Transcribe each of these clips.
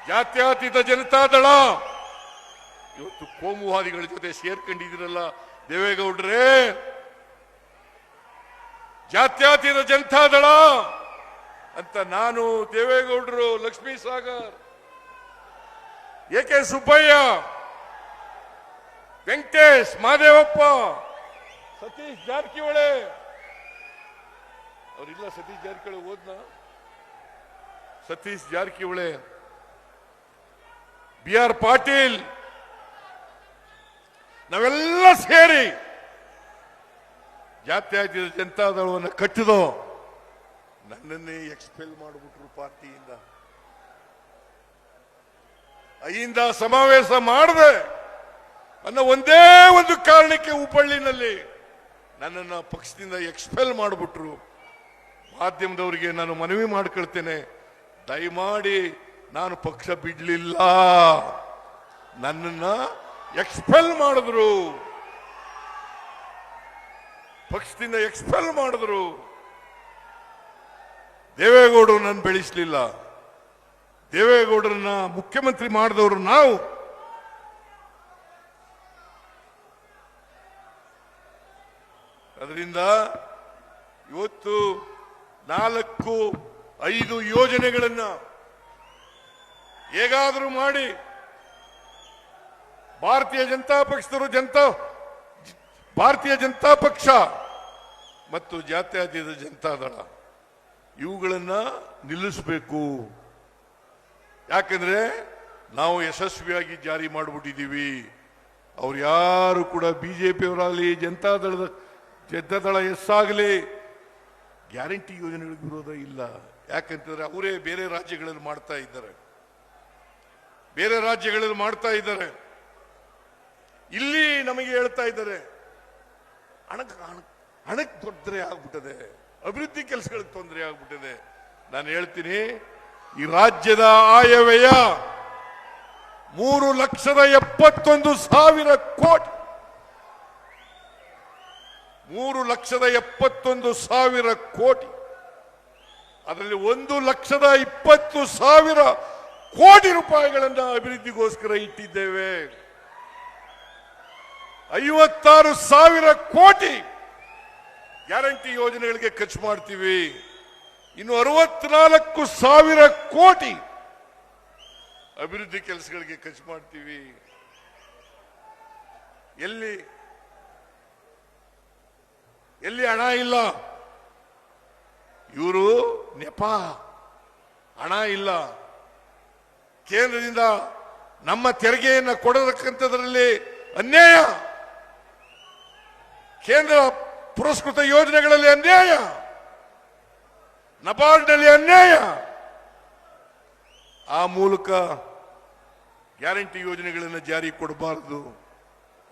ಜಾತ್ಯತೀತ ಜನತಾದಳ ಇವತ್ತು ಕೋಮುವಾದಿಗಳ ಜೊತೆ ಸೇರ್ಕೊಂಡಿದ್ದೀರಲ್ಲ ದೇವೇಗೌಡ್ರೆ. ಜಾತ್ಯತೀತ ಜನತಾದಳ ಅಂತ ನಾನು, ದೇವೇಗೌಡರು, ಲಕ್ಷ್ಮೀ ಸಾಗರ್, ಎಕೆ ಸುಬ್ಬಯ್ಯ, ವೆಂಕಟೇಶ್, ಮಹದೇವಪ್ಪ, ಸತೀಶ್ ಜಾರಕಿಹೊಳಿ ಅವರಿಲ್ಲ. ಸತೀಶ್ ಜಾರಕಿಹೊಳಿ ಹೋದ್ನ? ಸತೀಶ್ ಜಾರಕಿಹೊಳಿ, BR ಪಾಟೀಲ್, ನಾವೆಲ್ಲ ಸೇರಿ ಜಾತ್ಯತೀತ ಜನತಾದಳವನ್ನು ಕಟ್ಟಿದೋ. ನನ್ನನ್ನೇ ಎಕ್ಸ್ಪೆಲ್ ಮಾಡಿಬಿಟ್ರು ಪಾರ್ಟಿಯಿಂದ. ಅಹಿಂದ ಸಮಾವೇಶ ಮಾಡದೆ ಅನ್ನೋ ಒಂದೇ ಒಂದು ಕಾರಣಕ್ಕೆ ಹುಬ್ಬಳ್ಳಿನಲ್ಲಿ ನನ್ನನ್ನು ಪಕ್ಷದಿಂದ ಎಕ್ಸ್ಪೆಲ್ ಮಾಡಿಬಿಟ್ರು. ಮಾಧ್ಯಮದವರಿಗೆ ನಾನು ಮನವಿ ಮಾಡ್ಕೊಳ್ತೇನೆ, ದಯಮಾಡಿ ನಾನು ಪಕ್ಷ ಬಿಡ್ಲಿಲ್ಲ, ನನ್ನನ್ನ ಎಕ್ಸ್ಪೆಲ್ ಮಾಡಿದ್ರು, ಪಕ್ಷದಿಂದ ಎಕ್ಸ್ಪೆಲ್ ಮಾಡಿದ್ರು. ದೇವೇಗೌಡರು ನನ್ನ ಬೆಳೆಸಲಿಲ್ಲ. ದೇವೇಗೌಡರನ್ನ ಮುಖ್ಯಮಂತ್ರಿ ಮಾಡಿದವರು ನಾವು. ಅದರಿಂದ ಇವತ್ತು 4-5 ಯೋಜನೆಗಳನ್ನ ಹೇಗಾದರೂ ಮಾಡಿ ಭಾರತೀಯ ಜನತಾ ಪಕ್ಷ ಮತ್ತು ಜಾತ್ಯತೀತ ಜನತಾದಳ ಇವುಗಳನ್ನ ನಿಲ್ಲಿಸಬೇಕು. ಯಾಕಂದ್ರೆ ನಾವು ಯಶಸ್ವಿಯಾಗಿ ಜಾರಿ ಮಾಡಿಬಿಟ್ಟಿದ್ದೀವಿ. ಅವ್ರು ಯಾರು ಕೂಡ ಬಿಜೆಪಿಯವರಾಗಲಿ ಜನತಾದಳ ಎಸ್ಸಾಗಲಿ ಗ್ಯಾರಂಟಿ ಯೋಜನೆಗಳಿಗೆ ವಿರೋಧ ಇಲ್ಲ. ಯಾಕಂತಂದ್ರೆ ಅವರೇ ಬೇರೆ ರಾಜ್ಯಗಳಲ್ಲಿ ಮಾಡ್ತಾ ಇದ್ದಾರೆ, ಇಲ್ಲಿ ನಮಗೆ ಹೇಳ್ತಾ ಇದ್ದಾರೆ ಹಣಕ್ಕೆ ತೊಂದರೆ ಆಗ್ಬಿಟ್ಟದೆ, ಅಭಿವೃದ್ಧಿ ಕೆಲಸಗಳಿಗೆ ತೊಂದರೆ ಆಗ್ಬಿಟ್ಟಿದೆ. ನಾನು ಹೇಳ್ತೀನಿ, ಈ ರಾಜ್ಯದ ಆಯವ್ಯಯ 3,71,000 ಕೋಟಿ, 3,71,000 ಕೋಟಿ. ಅದರಲ್ಲಿ 1,20,000 ಕೋಟಿ ರೂಪಾಯಿಗಳನ್ನ ಅಭಿವೃದ್ಧಿಗೋಸ್ಕರ ಇಟ್ಟಿದ್ದೇವೆ. 56,000 ಕೋಟಿ ಗ್ಯಾರಂಟಿ ಯೋಜನೆಗಳಿಗೆ ಖರ್ಚು ಮಾಡ್ತೀವಿ. ಇನ್ನು 64,000 ಕೋಟಿ ಅಭಿವೃದ್ಧಿ ಕೆಲಸಗಳಿಗೆ ಖರ್ಚು ಮಾಡ್ತೀವಿ. ಎಲ್ಲಿ ಹಣ ಇಲ್ಲ, ಇವರು ನೆಪ, ಹಣ ಇಲ್ಲ. ಕೇಂದ್ರದಿಂದ ನಮ್ಮ ತೆರಿಗೆಯನ್ನು ಕೊಡತಕ್ಕಂಥದ್ರಲ್ಲಿ ಅನ್ಯಾಯ, ಕೇಂದ್ರ ಪುರಸ್ಕೃತ ಯೋಜನೆಗಳಲ್ಲಿ ಅನ್ಯಾಯ, ನಬಾರ್ಡ್ನಲ್ಲಿ ಅನ್ಯಾಯ. ಆ ಮೂಲಕ ಗ್ಯಾರಂಟಿ ಯೋಜನೆಗಳನ್ನು ಜಾರಿ ಕೊಡಬಾರದು.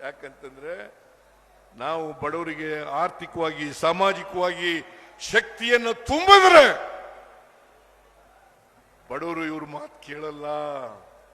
ಯಾಕಂತಂದ್ರೆ ನಾವು ಬಡವರಿಗೆ ಆರ್ಥಿಕವಾಗಿ ಸಾಮಾಜಿಕವಾಗಿ ಶಕ್ತಿಯನ್ನು ತುಂಬಿದ್ರೆ ಬಡವರು ಇವ್ರ ಮಾತು ಕೇಳಲ್ಲ.